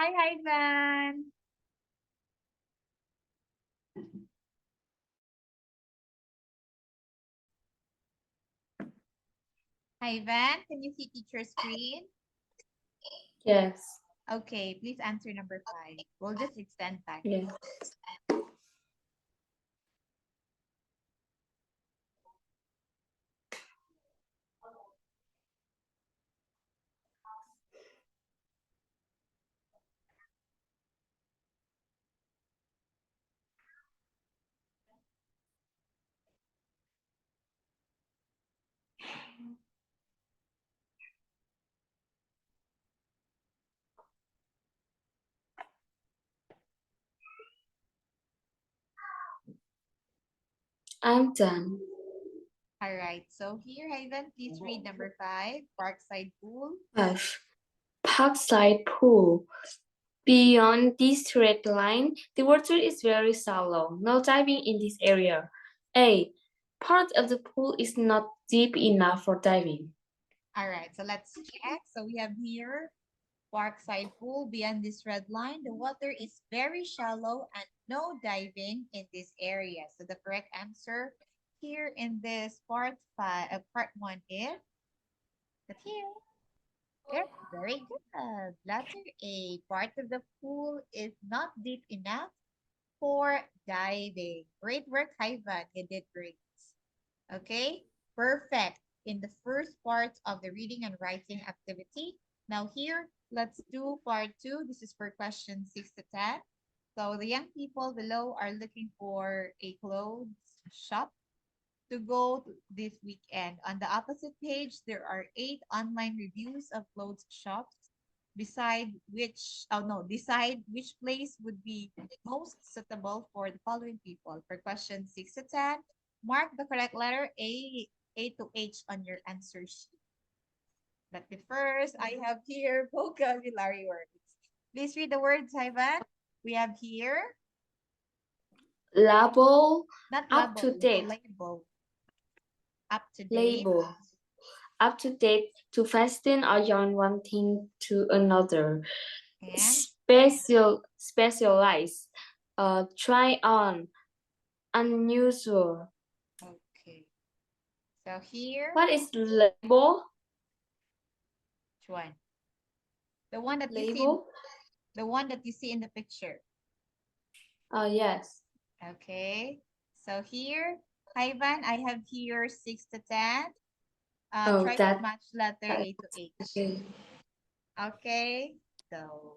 Hi, Ivan. Ivan, can you see teacher screen? Yes. Okay, please answer number 5. We'll just extend time. Yes. I'm done. All right, so here, Ivan, please read number 5, Parkside Pool. 5. Parkside Pool. Beyond this red line, the water is very shallow. No diving in this area. A. Part of the pool is not deep enough for diving. All right, so let's check. So we have here Parkside Pool. Beyond this red line, the water is very shallow and no diving in this area. So the correct answer here in this part 1 is the here. Yes, very good. Letter A. Part of the pool is not deep enough for diving. Great work, Ivan. You did great. Okay, perfect. In the first part of the reading and writing activity. Now here, let's do part 2. This is for question 6 to 10. So the young people below are looking for a clothes shop to go this weekend. On the opposite page, there are 8 online reviews of clothes shops. Decide which place would be most suitable for the following people. For question 6 to 10, mark the correct letter A to H on your answer sheet. But the first, I have here vocabulary words. Please read the words, Ivan. We have here, Label. not Up to label, date. label. Up to date. Label. Up to date, to fasten or yarn one thing to another. And Specialize. Try on. Unusual. okay. So here, What is label? which one? The one that you see, Label? the one that you see in the picture. Yes. Okay. So here, Ivan, I have here 6 to 10. Oh, Try to that. match letter A to H. Okay. Okay. So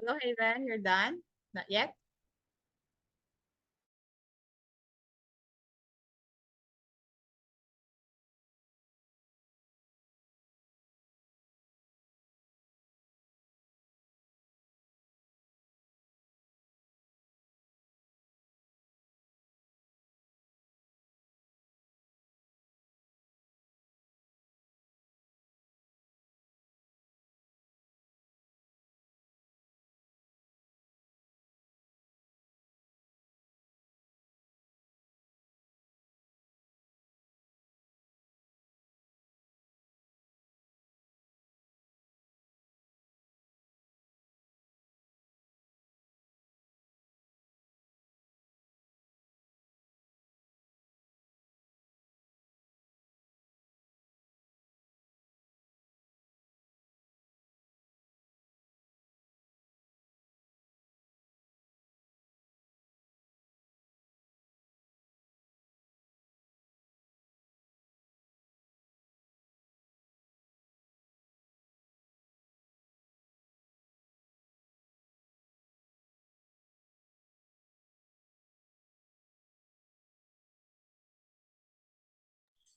Hello, Haven, you're done? Not yet?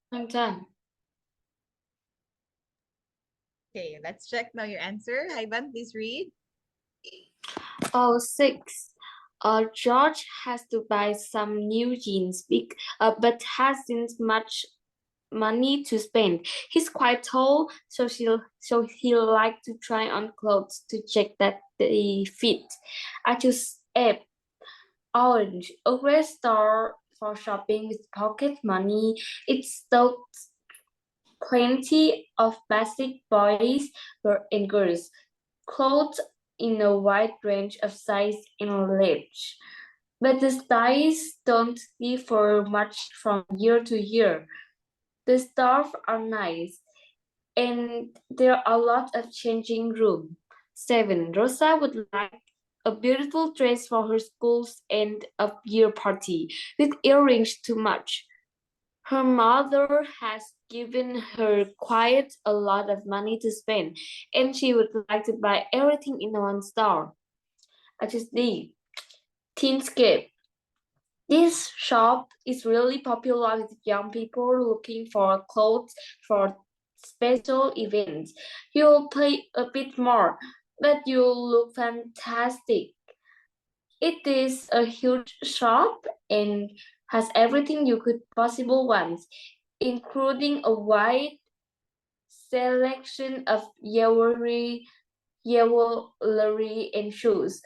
I'm done. Okay, let's check now your answer. Ivan, please read. Oh, 6. George has to buy some new jeans, but hasn't much money to spend. He's quite tall, so he'll like to try on clothes to check that they fit. I choose F. Orange, a great store for shopping with pocket money. It stocks plenty of basic boys and girls clothes in a wide range of size and length. But the styles don't differ much from year to year. The staff are nice, and there are a lot of changing room. 7. Rosa would like a beautiful dress for her school's end of year party with earrings to match. Her mother has given her quite a lot of money to spend, and she would like to buy everything in one store. I just D. Teenscape. This shop is really popular with young people looking for clothes for special events. You'll pay a bit more, but you'll look fantastic. It is a huge shop and has everything you could possibly want, including a wide selection of jewelry and shoes.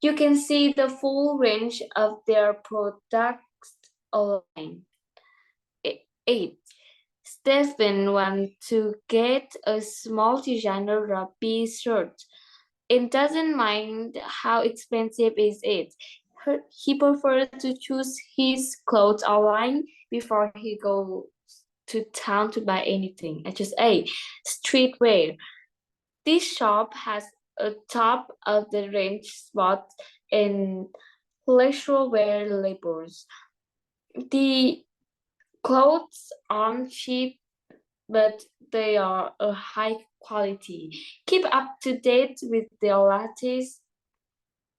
You can see the full range of their products online. 8. Stephen wants to get a small designer rugby shirt and doesn't mind how expensive is it. He prefers to choose his clothes online before he goes to town to buy anything. I just A. Streetwear. This shop has a top of the range spot and leisure wear labels. The clothes aren't cheap, but they are a high quality. Keep up to date with their latest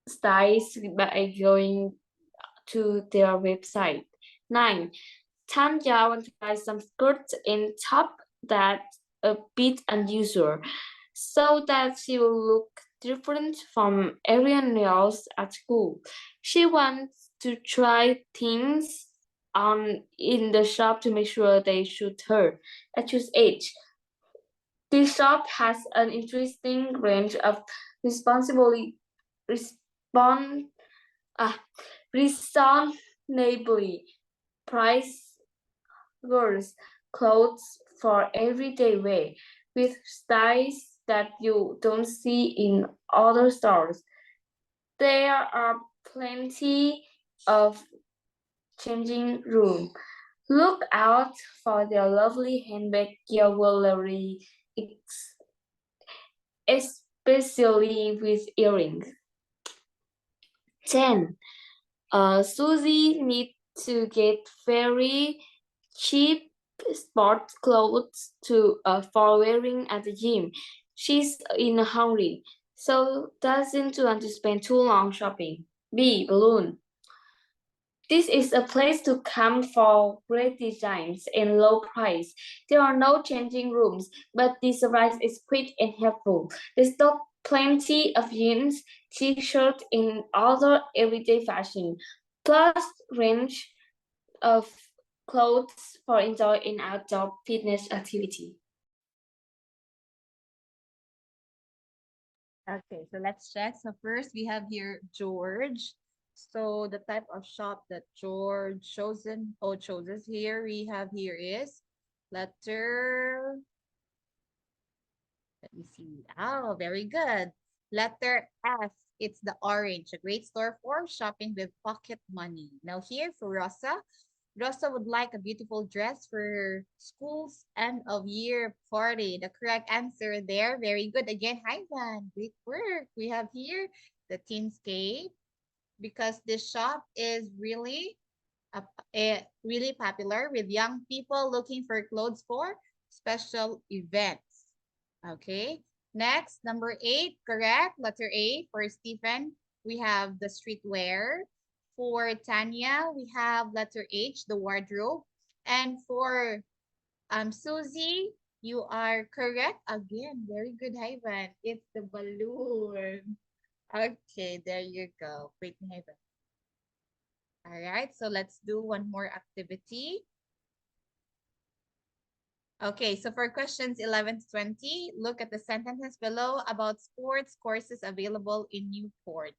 styles by going to their website. 9. Tanya wants to buy some skirts and top that a bit unusual, so that she will look different from everyone else at school. She wants to try things on in the shop to make sure they suit her. I choose H. This shop has an interesting range of responsibly respon reasonably priced girls' clothes for everyday wear, with styles that you don't see in other stores. There are plenty of changing room. Look out for their lovely handbag jewelry, especially with earrings. 10. Susie needs to get very cheap sports clothes for wearing at the gym. She's in a hurry, so doesn't want to spend too long shopping. B. Balloon. This is a place to come for great designs and low price. There are no changing rooms, but the service is quick and helpful. They stock plenty of jeans, t-shirts, and other everyday fashion, plus range of clothes for indoor and outdoor fitness activity. Okay, so let's check. So first we have here George. So the type of shop that George chooses here, we have here is letter, let me see. Oh, very good. Letter F, it's the orange, a great store for shopping with pocket money. Now here for Rosa, Rosa would like a beautiful dress for her school's end of year party. The correct answer there. Very good. Again, hi Van. Great work. We have here the Teenscape because this shop is really popular with young people looking for clothes for special events. Okay. Next, number 8, correct. Letter A for Stephen. We have the streetwear. For Tanya, we have letter H, the wardrobe. And for Susie, you are correct. Again, very good, Ivan. It's the balloon. Okay, there you go. Wait, Ivan. All right, so let's do one more activity. Okay, so for questions 11 to 20, look at the sentences below about sports courses available in Newport.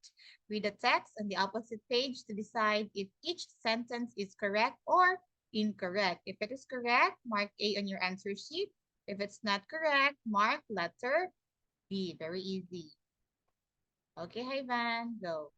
Read the text on the opposite page to decide if each sentence is correct or incorrect. If it is correct, mark A on your answer sheet. If it's not correct, mark letter B. Very easy. Okay, Ivan, go.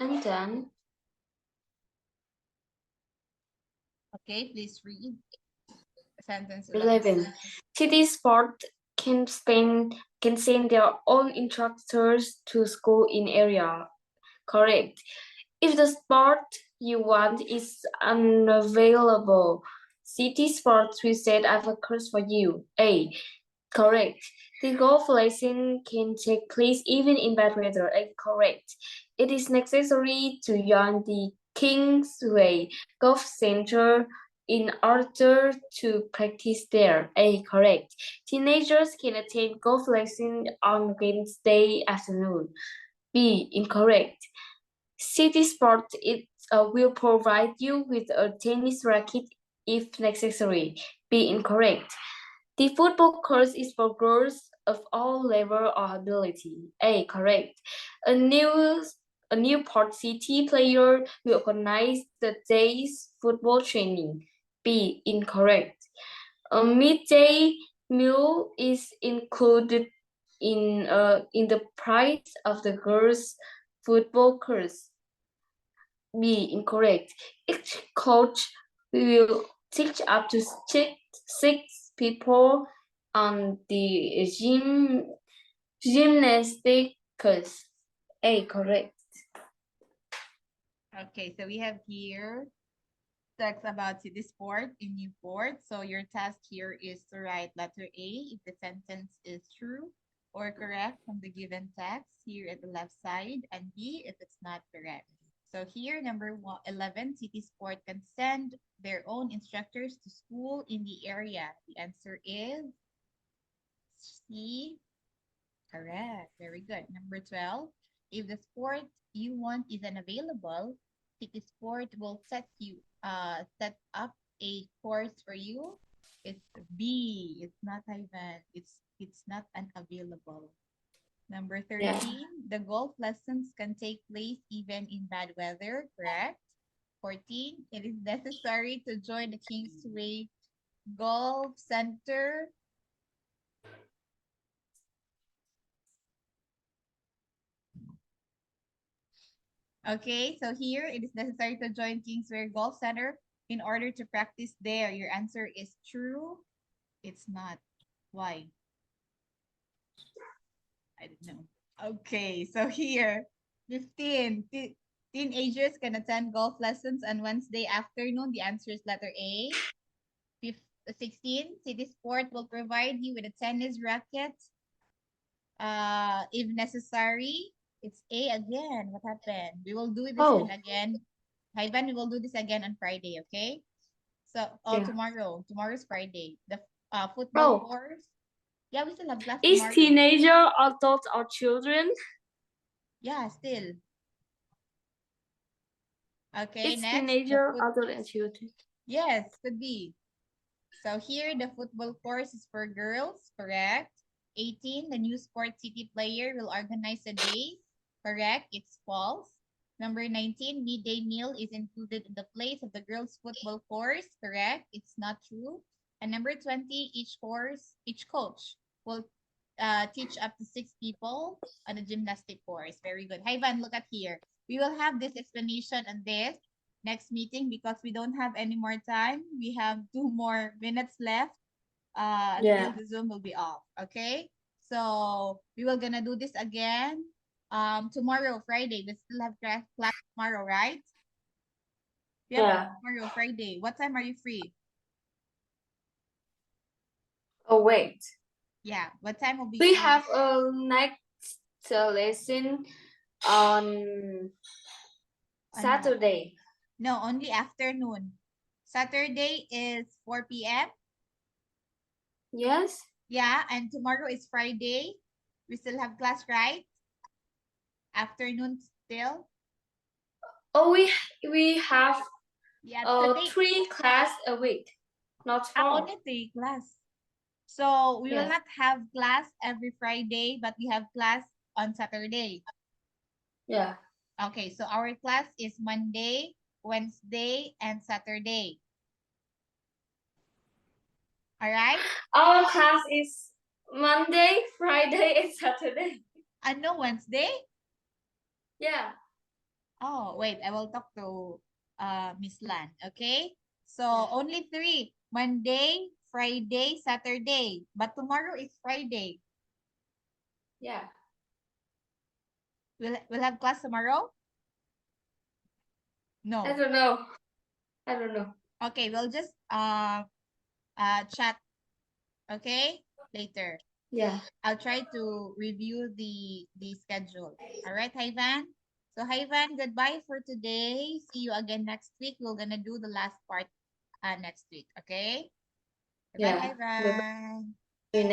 And then Okay, please read sentence 11. City sport can send their own instructors to school in area. Correct. If the sport you want is unavailable, city sports will set up a course for you. A. Correct. The golf lesson can take place even in bad weather. A. Correct. It is necessary to join the Kingsway Golf Center in order to practice there. A. Correct. Teenagers can attend golf lessons on Wednesday afternoon. B. Incorrect. City Sport will provide you with a tennis racket if necessary. B. Incorrect. The football course is for girls of all level or ability. A. Correct. A Newport City player will organize the day's football training. B. Incorrect. A midday meal is included in the price of the girls' football course. B. Incorrect. Each coach will teach up to six people on the gymnastic course. A. Correct. Okay, so we have here text about city sport in Newport. So your task here is to write letter A if the sentence is true or correct from the given text here at the left side, and B if it's not correct. So here, number 11, city sport can send their own instructors to school in the area. The answer is C. Correct. Very good. Number 12, if the sport you want is unavailable, City Sport will set up a course for you. It's B. It's not even. It's not unavailable. Number 13, the golf lessons can take place even in bad weather, correct? 14, it is necessary to join the Kingsway Golf Center. Okay, so here it is necessary to join Kingsway Golf Center in order to practice there. Your answer is true. It's not. Why? I don't know. Okay, so here, 15. Teenagers can attend golf lessons on Wednesday afternoon. The answer is letter A. 16. City Sport will provide you with a tennis racket. If necessary, it's A again. What happened? We will do this Oh. one again. Ivan, we will do this again on Friday, okay? So, Yeah. tomorrow. Tomorrow's Friday. The football Oh. course. Yeah, we still have class Is tomorrow. teenager, adults, or children? Yeah, still. Okay, It's next. teenager, adult, and children. Yes, could be. So here, the football course is for girls, correct? 18, the new Sport City player will organize a day, correct? It's false. Number 19, midday meal is included in the place of the girls' football course, correct? It's not true. And number 20, each coach will teach up to 6 people on a gymnastic course. Very good. Hi, Van, look at here. We will have this explanation on this next meeting because we don't have any more time. We have 2 more minutes left until the Zoom will be off. Okay. So we will gonna do this again tomorrow, Friday. We still have class tomorrow, right? Yeah. Tomorrow, Friday. What time are you free? Oh, wait. Yeah. What time will be We free? have a next lesson on Saturday. No, only afternoon. Saturday is 4 p.m. Yes. Yeah, and tomorrow is Friday. We still have class, right? Afternoon still. Oh, we have Yeah, 3 class a week, not 4. only 3 class. So we will Yes. not have class every Friday, but we have class on Saturday. Yeah. Okay, so our class is Monday, Wednesday, and Saturday. All right? Our class is Monday, Friday, and Saturday. No Wednesday? Yeah. Oh, wait, I will talk to Miss Lan, okay? So Yeah. only 3. Monday, Friday, Saturday. But tomorrow is Friday. Yeah. We'll have class tomorrow? I No. don't know. I don't know. Okay, we'll just chat, okay? Later. Yeah. I'll try to review the schedule. All right, Ivan? So Ivan, goodbye for today. See you again next week. We're gonna do the last part next week, okay? Goodbye, Yeah. Bye-bye. Ivan.